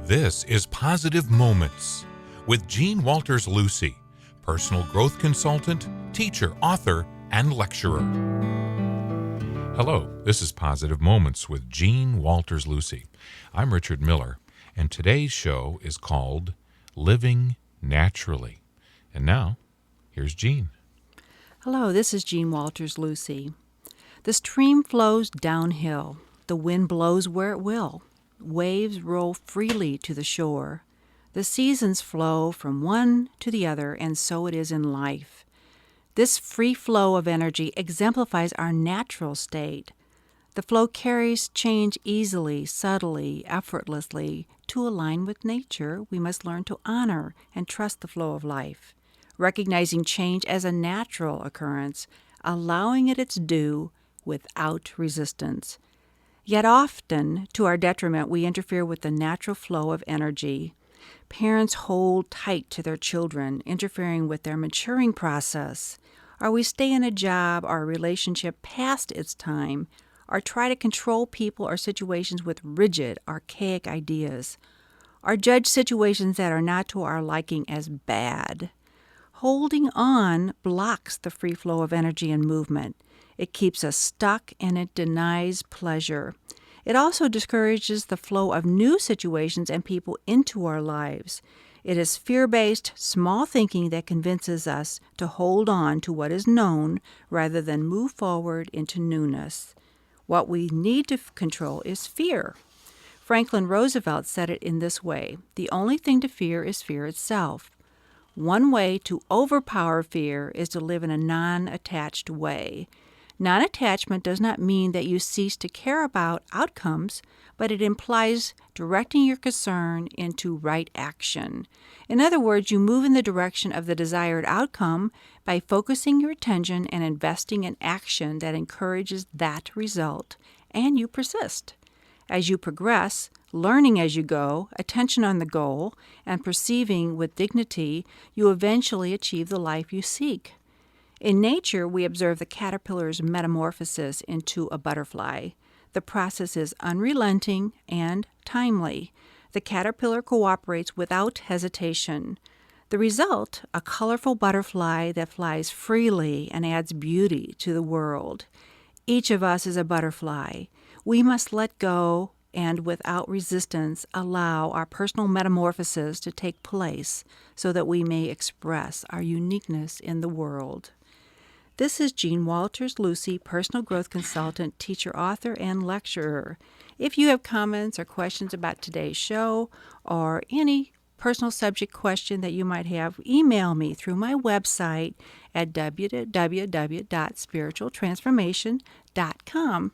This is Positive Moments with Jean Walters Lucy, personal growth consultant, teacher, author, and lecturer. Hello, this is Positive Moments with Jean Walters Lucy. I'm Richard Miller, and today's show is called Living Naturally. And now, here's Jean. Hello, this is Jean Walters Lucy. The stream flows downhill. The wind blows where it will. Waves roll freely to the shore. The seasons flow from one to the other, and so it is in life. This free flow of energy exemplifies our natural state. The flow carries change easily, subtly, effortlessly. To align with nature, we must learn to honor and trust the flow of life, recognizing change as a natural occurrence, allowing it its due without resistance. Yet often, to our detriment, we interfere with the natural flow of energy. Parents hold tight to their children, interfering with their maturing process, or we stay in a job or a relationship past its time, or try to control people or situations with rigid, archaic ideas, or judge situations that are not to our liking as bad. Holding on blocks the free flow of energy and movement. It keeps us stuck and it denies pleasure. It also discourages the flow of new situations and people into our lives. It is fear-based, small thinking that convinces us to hold on to what is known rather than move forward into newness. What we need to control is fear. Franklin Roosevelt said it in this way: the only thing to fear is fear itself. One way to overpower fear is to live in a non-attached way. Non-attachment does not mean that you cease to care about outcomes, but it implies directing your concern into right action. In other words, you move in the direction of the desired outcome by focusing your attention and investing in action that encourages that result, and you persist. As you progress, learning as you go, attention on the goal, and perceiving with dignity, you eventually achieve the life you seek. In nature, we observe the caterpillar's metamorphosis into a butterfly. The process is unrelenting and timely. The caterpillar cooperates without hesitation. The result, a colorful butterfly that flies freely and adds beauty to the world. Each of us is a butterfly. We must let go and without resistance allow our personal metamorphosis to take place so that we may express our uniqueness in the world. This is Jean Walters Lucy, personal growth consultant, teacher, author, and lecturer. If you have comments or questions about today's show or any personal subject question that you might have, email me through my website at www.spiritualtransformation.com.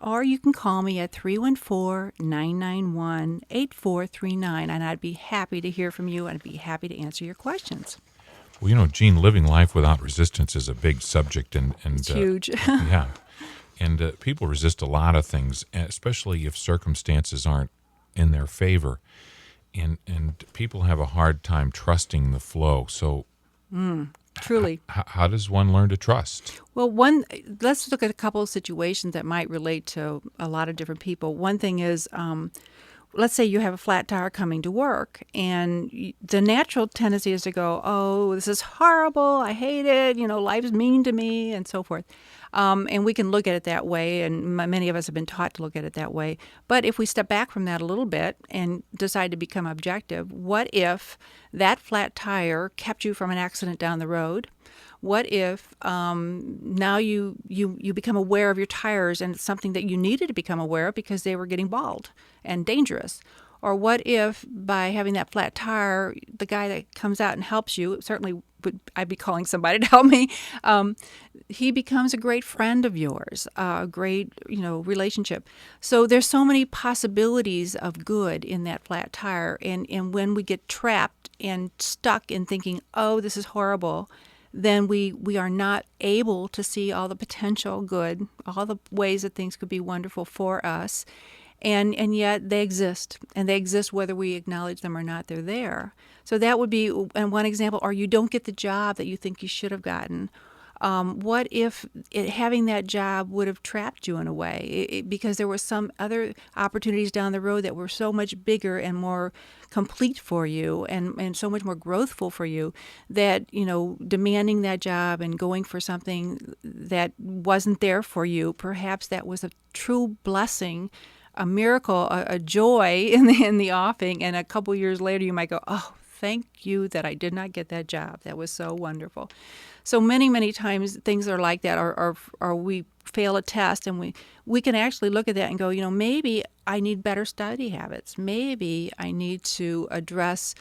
Or you can call me at 314-991-8439, and I'd be happy to hear from you and I'd be happy to answer your questions. Well, Jean, living life without resistance is a big subject. And it's huge. Yeah. And people resist a lot of things, especially if circumstances aren't in their favor. And people have a hard time trusting the flow. So Truly. How does one learn to trust? Well, let's look at a couple of situations that might relate to a lot of different people. One thing is, let's say you have a flat tire coming to work, and the natural tendency is to go, oh, this is horrible, I hate it, life's mean to me, and so forth. And we can look at it that way, and many of us have been taught to look at it that way. But if we step back from that a little bit and decide to become objective, what if that flat tire kept you from an accident down the road? What if now you become aware of your tires and it's something that you needed to become aware of because they were getting bald and dangerous? Or what if by having that flat tire, the guy that comes out and helps you, certainly I'd be calling somebody to help me, he becomes a great friend of yours, a great relationship. So there's so many possibilities of good in that flat tire. And when we get trapped and stuck in thinking, oh, this is horrible, then we are not able to see all the potential good, all the ways that things could be wonderful for us. And yet they exist, and they exist whether we acknowledge them or not, they're there. So that would be one example. Or you don't get the job that you think you should have gotten. What if having that job would have trapped you in a way because there were some other opportunities down the road that were so much bigger and more complete for you and so much more growthful for you that, demanding that job and going for something that wasn't there for you, perhaps that was a true blessing, a miracle, a joy in the offing. And a couple years later, you might go, oh, thank you that I did not get that job. That was so wonderful. So many, many times things are like that, or we fail a test and we can actually look at that and go, maybe I need better study habits. Maybe I need to address,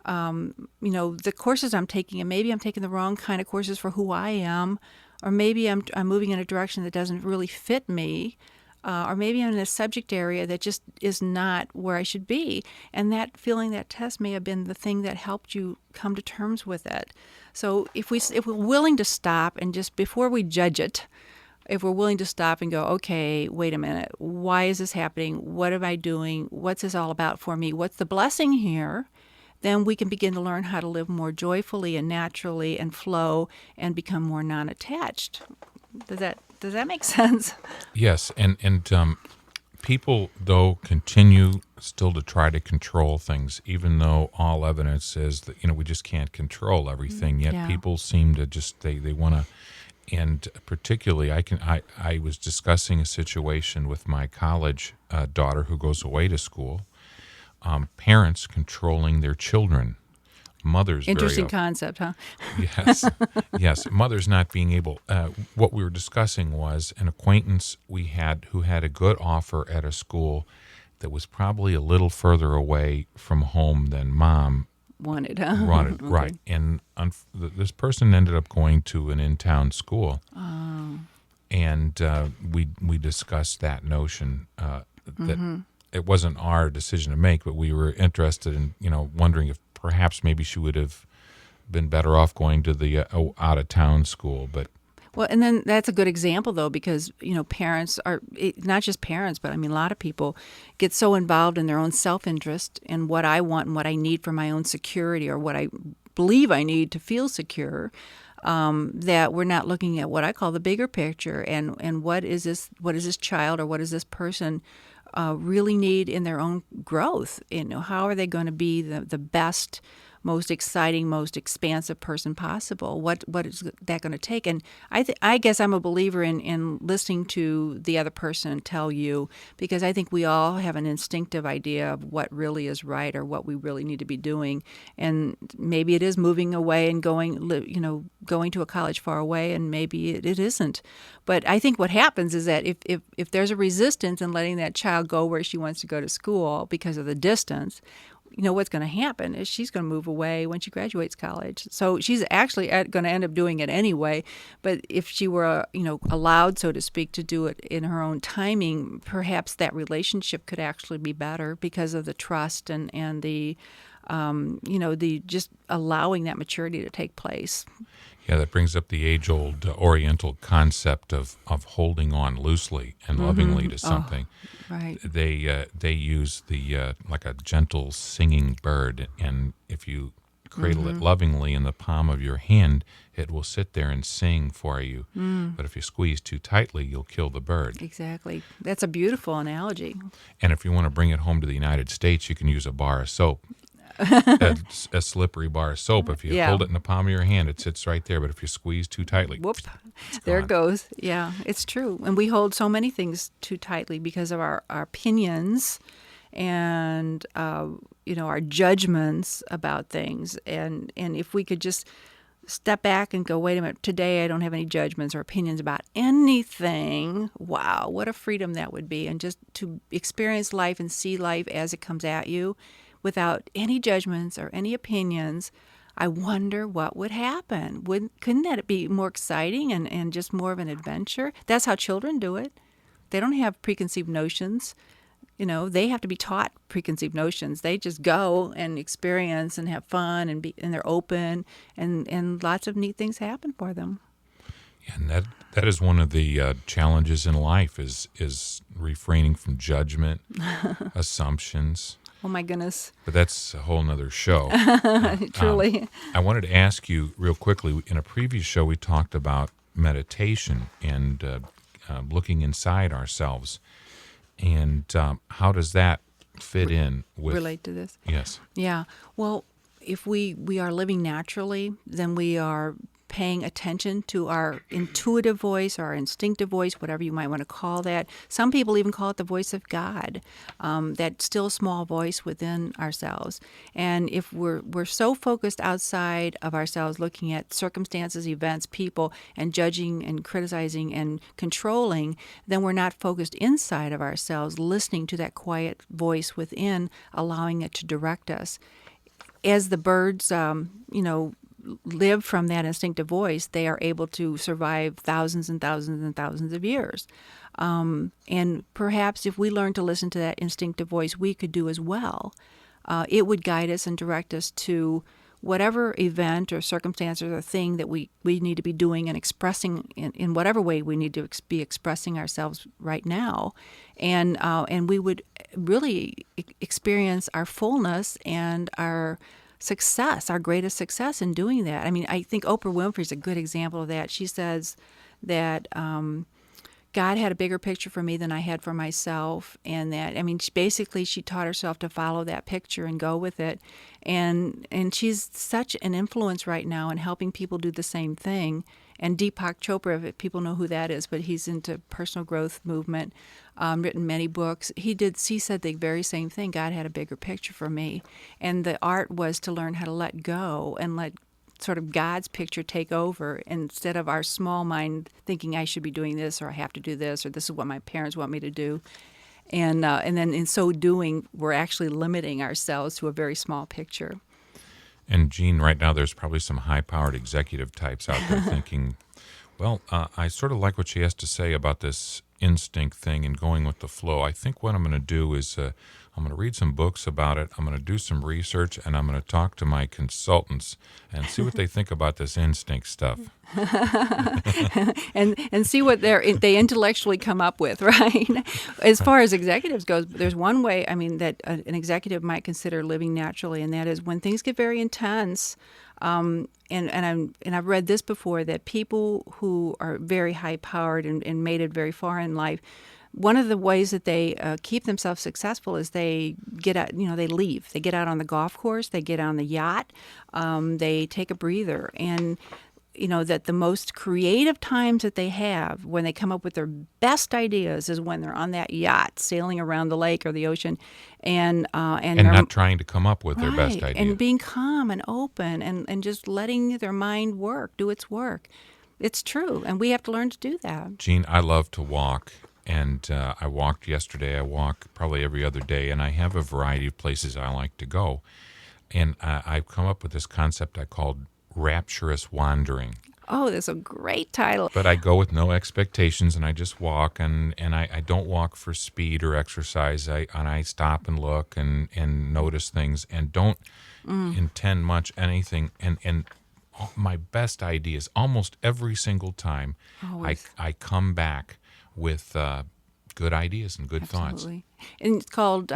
the courses I'm taking, and maybe I'm taking the wrong kind of courses for who I am, or maybe I'm moving in a direction that doesn't really fit me. Or maybe I'm in a subject area that just is not where I should be. And that test may have been the thing that helped you come to terms with it. So if we're willing to stop and just before we judge it, if we're willing to stop and go, okay, wait a minute, why is this happening? What am I doing? What's this all about for me? What's the blessing here? Then we can begin to learn how to live more joyfully and naturally and flow and become more non-attached. Does that make sense? Yes, and people, though, continue still to try to control things, even though all evidence says that, we just can't control everything. Yet people seem to just, they want to, and particularly I was discussing a situation with my college daughter who goes away to school, parents controlling their children. Mothers interesting concept, huh? Yes. Mothers not being able. What we were discussing was an acquaintance we had who had a good offer at a school that was probably a little further away from home than mom wanted. Huh? Wanted, Okay. right? And this person ended up going to an in-town school, and we discussed that notion that it wasn't our decision to make, but we were interested in wondering if perhaps maybe she would have been better off going to the out-of-town school. But well, and then that's a good example, though, because, parents are, not just parents, but a lot of people get so involved in their own self-interest and what I want and what I need for my own security or what I believe I need to feel secure, that we're not looking at what I call the bigger picture and what is this child or what is this person really need in their own growth. How are they going to be the best, most exciting, most expansive person possible? What is that going to take? And I guess I'm a believer in listening to the other person tell you, because I think we all have an instinctive idea of what really is right or what we really need to be doing. And maybe it is moving away and going to a college far away, and maybe it isn't. But I think what happens is that if there's a resistance in letting that child go where she wants to go to school because of the distance, what's going to happen is she's going to move away when she graduates college. So she's actually going to end up doing it anyway. But if she were, allowed, so to speak, to do it in her own timing, perhaps that relationship could actually be better because of the trust and the, the just allowing that maturity to take place. yeah, that brings up the age-old Oriental concept of holding on loosely and lovingly to something. Oh, right. They use the like a gentle singing bird, and if you cradle it lovingly in the palm of your hand, it will sit there and sing for you. But if you squeeze too tightly, you'll kill the bird. Exactly. That's a beautiful analogy. And if you want to bring it home to the United States, you can use a bar of soap. A slippery bar of soap. If you hold it in the palm of your hand, it sits right there. But if you squeeze too tightly, whoop, there it goes. Yeah, it's true. And we hold so many things too tightly because of our opinions and our judgments about things. And if we could just step back and go, wait a minute, today I don't have any judgments or opinions about anything. Wow, what a freedom that would be. And just to experience life and see life as it comes at you, without any judgments or any opinions, I wonder what would happen. Couldn't that be more exciting and just more of an adventure? That's how children do it. They don't have preconceived notions. They have to be taught preconceived notions. They just go and experience and have fun and they're open and lots of neat things happen for them. And that is one of the challenges in life is refraining from judgment, assumptions. Oh, my goodness. But that's a whole nother show. Truly. I wanted to ask you real quickly, in a previous show we talked about meditation and looking inside ourselves. And how does that fit in with... Relate to this? Yes. Yeah. Well, if we are living naturally, then we are paying attention to our intuitive voice, our instinctive voice, whatever you might want to call that. Some people even call it the voice of God, that still small voice within ourselves. And if we're so focused outside of ourselves, looking at circumstances, events, people, and judging and criticizing and controlling, then we're not focused inside of ourselves, listening to that quiet voice within, allowing it to direct us. As the birds, live from that instinctive voice, they are able to survive thousands and thousands and thousands of years. And perhaps if we learn to listen to that instinctive voice, we could do as well. It would guide us and direct us to whatever event or circumstance or thing that we need to be doing and expressing in whatever way we need to be expressing ourselves right now. And we would really experience our fullness and our success, our greatest success in doing that. I mean, I think Oprah Winfrey is a good example of that. She says that God had a bigger picture for me than I had for myself, and that, I mean, she taught herself to follow that picture and go with it. And she's such an influence right now in helping people do the same thing. And Deepak Chopra, if people know who that is, but he's into personal growth movement, written many books. He said the very same thing. God had a bigger picture for me. And the art was to learn how to let go and let sort of God's picture take over instead of our small mind thinking I should be doing this or I have to do this or this is what my parents want me to do. And then in so doing, we're actually limiting ourselves to a very small picture. And Jean, right now there's probably some high-powered executive types out there thinking, well, I sort of like what she has to say about this instinct thing and going with the flow. I think what I'm going to do is I'm going to read some books about it. I'm going to do some research, and I'm going to talk to my consultants and see what they think about this instinct stuff. and see what they intellectually come up with, right? As far as executives goes, there's one way, I mean, that an executive might consider living naturally, and that is when things get very intense. And I've read this before, that people who are very high powered and made it very far in life, one of the ways that they keep themselves successful is they get out, they leave. They get out on the golf course, they get on the yacht, they take a breather. And, that the most creative times that they have when they come up with their best ideas is when they're on that yacht sailing around the lake or the ocean and not trying to come up with their best ideas. And being calm and open and just letting their mind do its work. It's true. And we have to learn to do that. Jean, I love to walk. And I walked yesterday. I walk probably every other day, and I have a variety of places I like to go. And I've come up with this concept I called rapturous wandering. Oh, that's a great title. But I go with no expectations, and I just walk, and I don't walk for speed or exercise. I stop and look and notice things and don't intend much anything. And my best ideas, almost every single time, I come back with good ideas and good Absolutely. thoughts. And it's called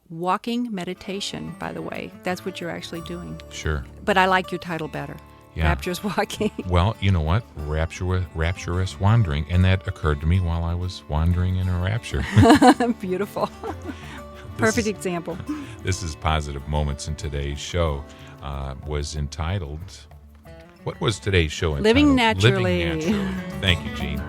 walking meditation, by the way. That's what you're actually doing. Sure. But I like your title better. Yeah. Rapturous walking. Well, you know what? Rapturous wandering. And that occurred to me while I was wandering in a rapture. Beautiful. Perfect example. This is Positive Moments, and today's show was entitled... What was today's show entitled? Living Naturally. Living Naturally. Thank you, Jean.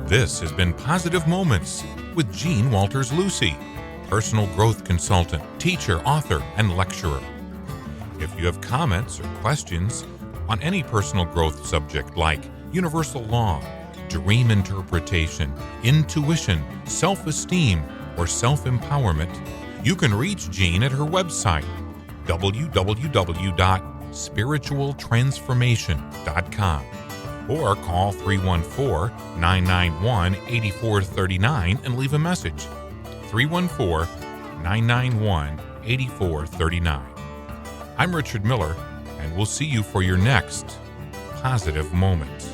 This has been Positive Moments with Jean Walters Lucy, personal growth consultant, teacher, author, and lecturer. If you have comments or questions on any personal growth subject like universal law, dream interpretation, intuition, self-esteem, or self-empowerment, you can reach Jean at her website, www.spiritualtransformation.com. or call 314-991-8439 and leave a message. 314-991-8439. I'm Richard Miller, and we'll see you for your next Positive Moment.